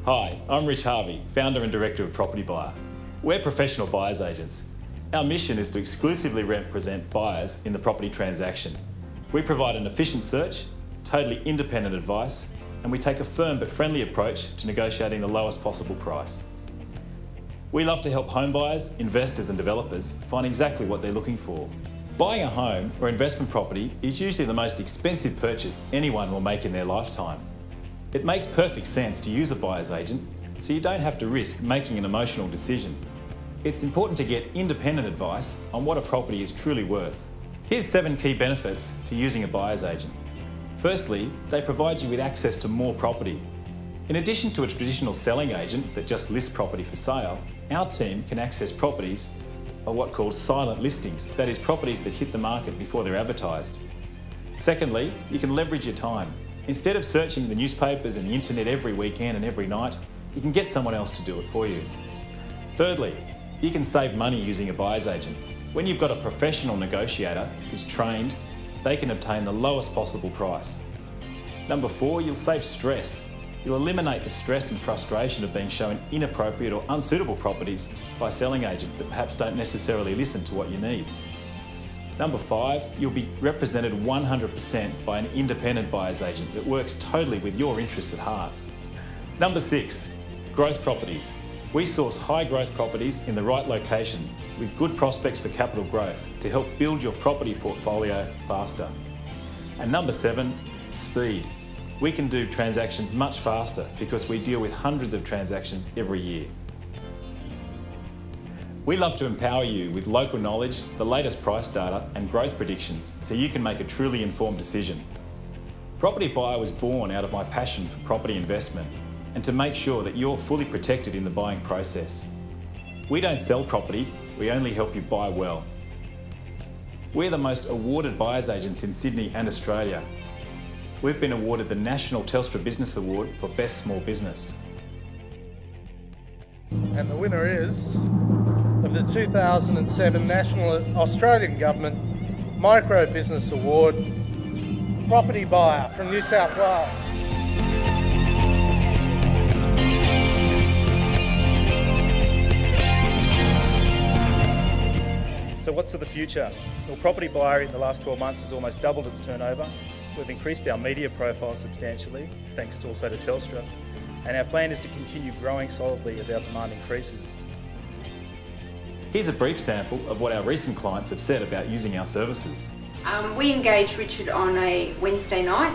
Hi, I'm Rich Harvey, founder and director of Property Buyer. We're professional buyers agents. Our mission is to exclusively represent buyers in the property transaction. We provide an efficient search, totally independent advice, and we take a firm but friendly approach to negotiating the lowest possible price. We love to help home buyers, investors and developers find exactly what they're looking for. Buying a home or investment property is usually the most expensive purchase anyone will make in their lifetime. It makes perfect sense to use a buyer's agent so you don't have to risk making an emotional decision. It's important to get independent advice on what a property is truly worth. Here's 7 key benefits to using a buyer's agent. Firstly, they provide you with access to more property. In addition to a traditional selling agent that just lists property for sale, our team can access properties by what called silent listings, that is, properties that hit the market before they're advertised. Secondly, you can leverage your time. Instead of searching the newspapers and the internet every weekend and every night, you can get someone else to do it for you. Thirdly, you can save money using a buyer's agent. When you've got a professional negotiator who's trained, they can obtain the lowest possible price. Number 4, you'll save stress. You'll eliminate the stress and frustration of being shown inappropriate or unsuitable properties by selling agents that perhaps don't necessarily listen to what you need. Number 5, you'll be represented 100% by an independent buyer's agent that works totally with your interests at heart. Number 6, growth properties. We source high growth properties in the right location with good prospects for capital growth to help build your property portfolio faster. And number 7, speed. We can do transactions much faster because we deal with hundreds of transactions every year. We love to empower you with local knowledge, the latest price data and growth predictions so you can make a truly informed decision. Property Buyer was born out of my passion for property investment and to make sure that you're fully protected in the buying process. We don't sell property, we only help you buy well. We're the most awarded buyers agents in Sydney and Australia. We've been awarded the National Telstra Business Award for Best Small Business. And the winner is of the 2007 National Australian Government Micro Business Award, Property Buyer from New South Wales. So what's for the future? Well, Property Buyer in the last 12 months has almost doubled its turnover. We've increased our media profile substantially, thanks also to Telstra, and our plan is to continue growing solidly as our demand increases. Here's a brief sample of what our recent clients have said about using our services. We engaged Richard on a Wednesday night.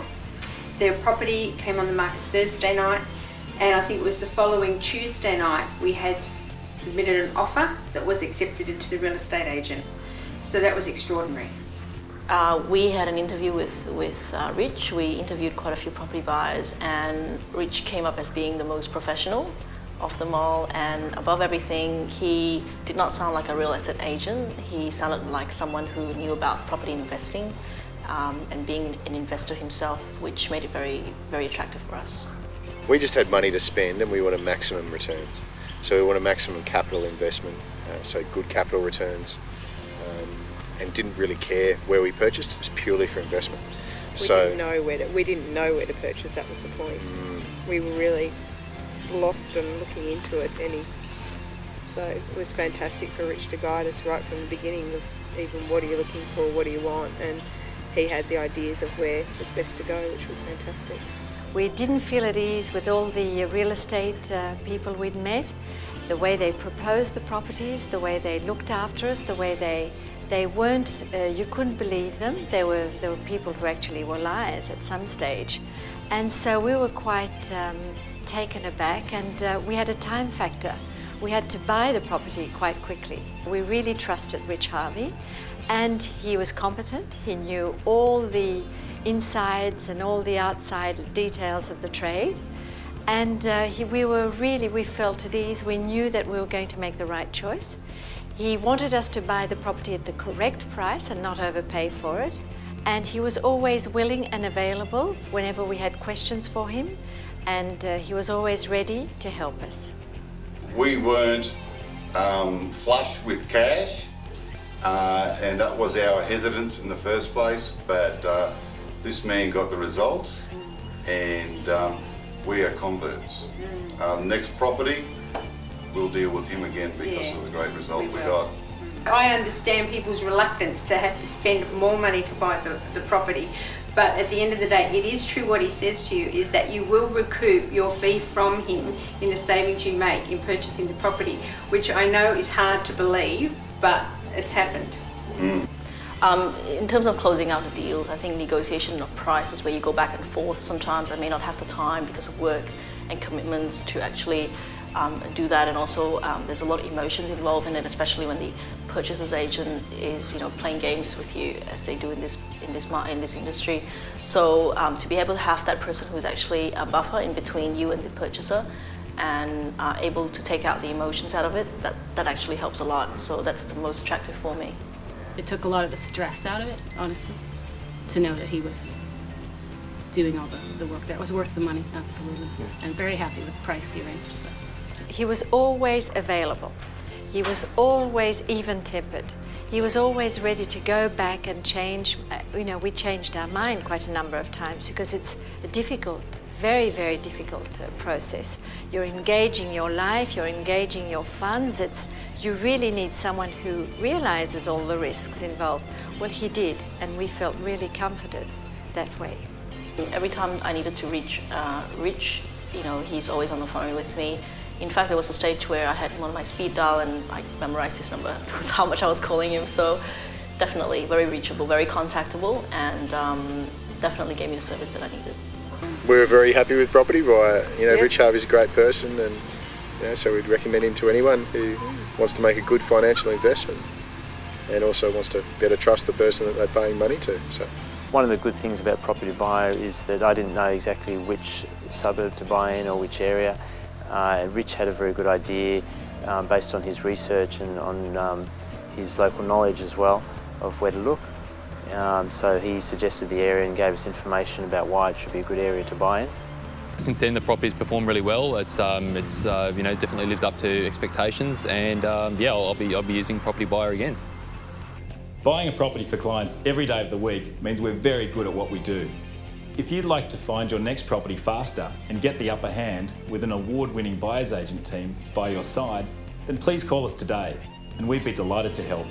Their property came on the market Thursday night, and I think it was the following Tuesday night we had submitted an offer that was accepted into the real estate agent. So that was extraordinary. We had an interview with Rich. We interviewed quite a few property buyers, and Rich came up as being the most professional of them all, and above everything, he did not sound like a real estate agent. He sounded like someone who knew about property investing and being an investor himself, which made it very, very attractive for us. We just had money to spend and we wanted maximum returns. So we want a maximum capital investment, so good capital returns, and didn't really care where we purchased. It was purely for investment. We didn't know where to purchase. That was the point. We were really lost and looking into it. So it was fantastic for Rich to guide us right from the beginning of even what are you looking for, what do you want, and he had the ideas of where it was best to go, which was fantastic. We didn't feel at ease with all the real estate people we'd met, the way they proposed the properties, the way they looked after us, the way they weren't, you couldn't believe them. There were people who actually were liars at some stage. And so we were quite taken aback, and we had a time factor. We had to buy the property quite quickly. We really trusted Rich Harvey, and he was competent. He knew all the insides and all the outside details of the trade, and we felt at ease. We knew that we were going to make the right choice. He wanted us to buy the property at the correct price and not overpay for it, and he was always willing and available whenever we had questions for him, and he was always ready to help us. We weren't flush with cash, and that was our hesitance in the first place, but this man got the results, and we are converts. Next property, we'll deal with him again because of the great result we got. I understand people's reluctance to have to spend more money to buy the property, but at the end of the day, it is true what he says to you, is that you will recoup your fee from him in the savings you make in purchasing the property, which I know is hard to believe, but it's happened. In terms of closing out the deals, I think negotiation of price is where you go back and forth. Sometimes I may not have the time because of work and commitments to actually do that, and also there's a lot of emotions involved in it, especially when the purchaser's agent is, playing games with you as they do in this industry. So to be able to have that person who's actually a buffer in between you and the purchaser and able to take out the emotions out of it, that actually helps a lot. So that's the most attractive for me. It took a lot of the stress out of it, honestly, to know that he was doing all the work that was worth the money, absolutely. I'm very happy with the price he arranged. So. He was always available. He was always even-tempered. He was always ready to go back and change. We changed our mind quite a number of times because it's a difficult, very, very difficult process. You're engaging your life, you're engaging your funds. You really need someone who realizes all the risks involved. Well, he did, and we felt really comforted that way. Every time I needed to reach Rich, he's always on the phone with me. In fact, there was a stage where I had him on my speed dial and I memorized his number. That was how much I was calling him. So definitely very reachable, very contactable, and definitely gave me the service that I needed. We're very happy with PropertyBuyer. Rich Harvey's a great person, and so we'd recommend him to anyone who wants to make a good financial investment and also wants to better trust the person that they're paying money to. So. One of the good things about PropertyBuyer is that I didn't know exactly which suburb to buy in or which area. Rich had a very good idea based on his research and on his local knowledge as well of where to look. So he suggested the area and gave us information about why it should be a good area to buy in. Since then, the property's performed really well. It's definitely lived up to expectations, and I'll be using PropertyBuyer again. Buying a property for clients every day of the week means we're very good at what we do. If you'd like to find your next property faster and get the upper hand with an award-winning buyer's agent team by your side, then please call us today and we'd be delighted to help.